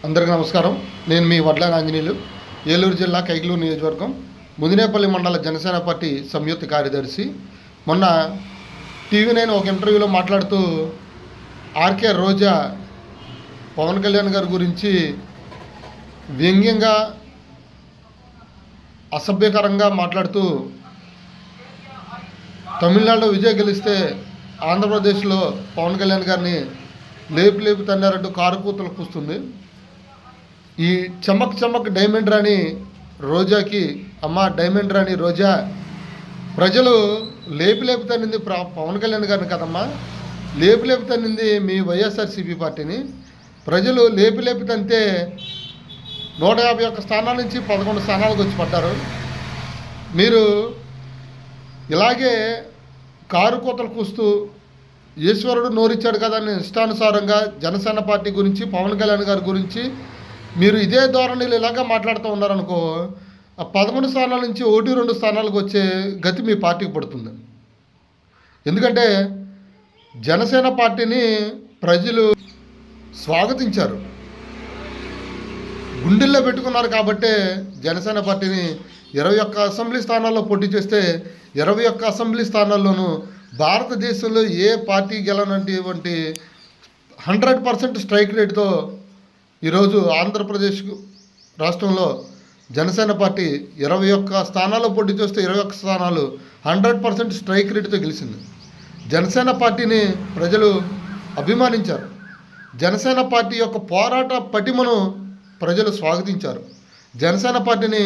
అందరికీ నమస్కారం. నేను మీ వడ్ల ఆంజనేయులు, ఏలూరు జిల్లా కైకలూరు నియోజకవర్గం ముదినేపల్లి మండల జనసేన పార్టీ సంయుక్త కార్యదర్శి. మొన్న టీవీ9 ఒక ఇంటర్వ్యూలో మాట్లాడుతూ ఆర్కే రోజా పవన్ కళ్యాణ్ గారి గురించి వ్యంగ్యంగా అసభ్యకరంగా మాట్లాడుతూ తమిళనాడులో విజయ్ గెలిస్తే ఆంధ్రప్రదేశ్లో పవన్ కళ్యాణ్ గారిని లేపు తన్నారంటూ కారు కూతలు కూస్తుంది. ఈ చమక్ డైమండ్ రాణి రోజాకి, అమ్మ డైమండ్ రాణి రోజా, ప్రజలు లేపు తన్నింది పవన్ కళ్యాణ్ గారిని కదమ్మా, లేపు తన్నింది మీ వైఎస్ఆర్సీపీ పార్టీని. ప్రజలు లేపు తంతే 151 స్థానాల నుంచి 11 స్థానాలకు వచ్చి పడ్డారు. మీరు ఇలాగే కారు కోతలు కూస్తూ ఈశ్వరుడు నోరిచ్చాడు కదా అని ఇష్టానుసారంగా జనసేన పార్టీ గురించి, పవన్ కళ్యాణ్ గారి గురించి మీరు ఇదే ధోరణిలో ఇలాగా మాట్లాడుతూ ఉన్నారనుకో, 11 స్థానాల నుంచి 1-2 స్థానాలకు వచ్చే గతి మీ పార్టీకి పడుతుంది. ఎందుకంటే జనసేన పార్టీని ప్రజలు స్వాగతించారు, గుండెల్లో పెట్టుకున్నారు. కాబట్టే జనసేన పార్టీని 21 అసెంబ్లీ స్థానాల్లో పోటీ చేస్తే 21 అసెంబ్లీ స్థానాల్లోనూ భారతదేశంలో ఏ పార్టీ గెలనటువంటి 100% స్ట్రైక్ రేటుతో ఈరోజు ఆంధ్రప్రదేశ్ రాష్ట్రంలో జనసేన పార్టీ 21 స్థానాల్లో పోటీ చేస్తే 21 స్థానాలు 100% స్ట్రైక్ రేటుతో గెలిచింది. జనసేన పార్టీని ప్రజలు అభిమానించారు. జనసేన పార్టీ యొక్క పోరాట పటిమను ప్రజలు స్వాగతించారు. జనసేన పార్టీని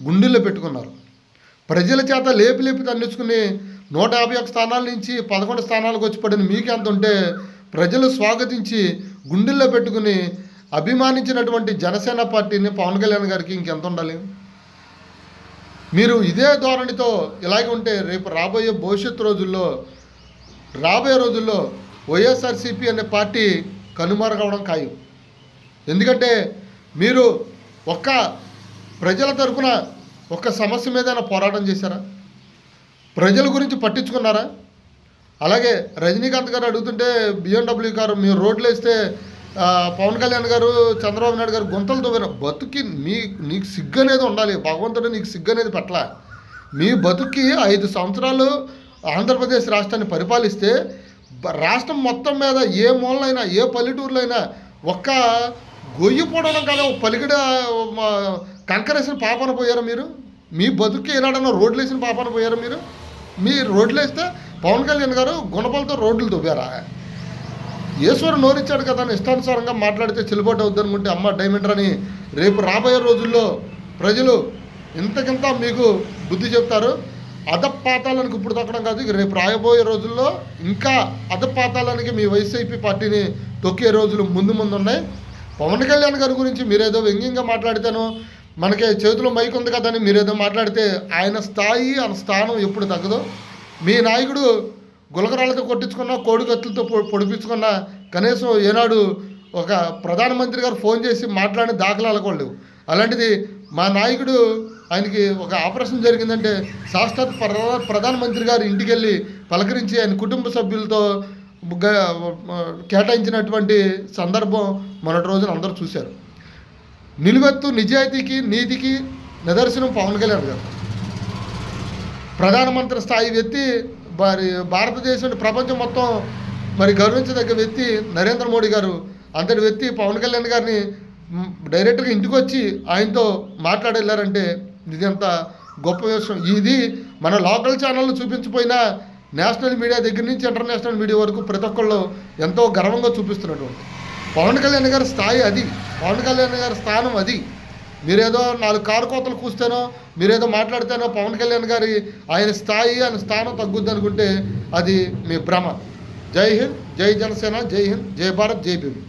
గుండెల్లో పెట్టుకున్నారు. ప్రజల చేత లేపి తన్నించుకుని 151 స్థానాల నుంచి 11 స్థానాలకు వచ్చి పడిన మీకు ఎంత ఉంటే, ప్రజలు స్వాగతించి గుండెల్లో పెట్టుకుని అభిమానించినటువంటి జనసేన పార్టీని పవన్ కళ్యాణ్ గారికి ఇంకెంత ఉండాలి? మీరు ఇదే ధోరణితో ఇలాగే ఉంటే రేపు రాబోయే రోజుల్లో వైఎస్ఆర్సీపీ అనే పార్టీ కనుమరుగవడం ఖాయం. ఎందుకంటే మీరు ఒక్క ప్రజల తరఫున ఒక్క సమస్య మీద పోరాటం చేశారా? ప్రజల గురించి పట్టించుకున్నారా? అలాగే రజనీకాంత్ గారు అడుగుతుంటే BMW కారు మీరు రోడ్లు వేస్తే పవన్ కళ్యాణ్ గారు, చంద్రబాబు నాయుడు గారు గుంతలు తవ్వారు. బతుకి నీకు సిగ్గు అనేది ఉండాలి. భగవంతుడు నీకు సిగ్గు అనేది పెట్టలా. మీ బతుకి 5 సంవత్సరాలు ఆంధ్రప్రదేశ్ రాష్ట్రాన్ని పరిపాలిస్తే రాష్ట్రం మొత్తం మీద ఏ మూలైనా, ఏ పల్లెటూరులో అయినా ఒక్క గొయ్యి పోవడం కాదు, పలికిడ కంకరేసిన పాపన పోయారు మీరు. మీ బతుకి ఏనాడన్నా రోడ్లు వేసిన పాపన పోయారు మీరు. మీ రోడ్లు వేస్తే పవన్ కళ్యాణ్ గారు గుణపాలతో రోడ్లు తవ్వారా? ఈశ్వరు నోరిచ్చాడు కదా అని ఇష్టానుసారంగా మాట్లాడితే చెల్లుబాటు అవుద్దనుకుంటే, అమ్మ డైమండ్ అని రేపు రాబోయే రోజుల్లో ప్రజలు ఇంతకింత మీకు బుద్ధి చెప్తారు. అధపాతాలనికి ఇప్పుడు తొక్కడం కాదు, రేపు రాబోయే రోజుల్లో ఇంకా అధపాతాలనికి మీ వైసీపీ పార్టీని తొక్కే రోజులు ముందు ఉన్నాయి. పవన్ కళ్యాణ్ గారి గురించి మీరేదో వ్యంగ్యంగా మాట్లాడితేనో, మనకి చేతిలో మైక్ ఉంది కదని మీరేదో మాట్లాడితే ఆయన స్థాయి, ఆయన స్థానం ఎప్పుడు తగ్గదు. మీ నాయకుడు గులకరాలతో కొట్టించుకున్నా, కోడికత్తులతో పొడిపించుకున్నా, కనీసం ఏనాడు ఒక ప్రధానమంత్రి గారు ఫోన్ చేసి మాట్లాడిన దాఖలాలు కూడా లేవు. అలాంటిది మా నాయకుడు, ఆయనకి ఒక ఆపరేషన్ జరిగిందంటే సాక్షాత్ ప్రధానమంత్రి గారు ఇంటికి వెళ్ళి పలకరించి ఆయన కుటుంబ సభ్యులతో కేటాయించినటువంటి సందర్భం మొన్నటి రోజున అందరూ చూశారు. నిలువెత్తు నిజాయితీకి, నీతికి నిదర్శనం పవన్ కళ్యాణ్ గారు. ప్రధానమంత్రి స్థాయి వ్యక్తి, మరి భారతదేశం, ప్రపంచం మొత్తం మరి గౌరవించదగ్గ వ్యక్తి నరేంద్ర మోడీ గారు. అంతటి వ్యక్తి పవన్ కళ్యాణ్ గారిని డైరెక్ట్గా ఇంటికి వచ్చి ఆయనతో మాట్లాడేళ్ళారంటే ఇది ఎంత గొప్ప విషయం. ఇది మన లోకల్ ఛానళ్ళు చూపించిపోయినా నేషనల్ మీడియా దగ్గర నుంచి ఇంటర్నేషనల్ మీడియా వరకు ప్రతి ఒక్కళ్ళు ఎంతో గర్వంగా చూపిస్తున్నటువంటి పవన్ కళ్యాణ్ గారి స్థాయి అది, పవన్ కళ్యాణ్ గారి స్థానం అది. మీరేదో 4 కారు కోతలు కూస్తేనో, మీరేదో మాట్లాడితేనో పవన్ కళ్యాణ్ గారి ఆయన స్థాయి, ఆయన స్థానం తగ్గుద్ది అనుకుంటే అది మీ భ్రమ. జై హింద్, జై జనసేన, జై హింద్, జై భారత్, జై భీమ్.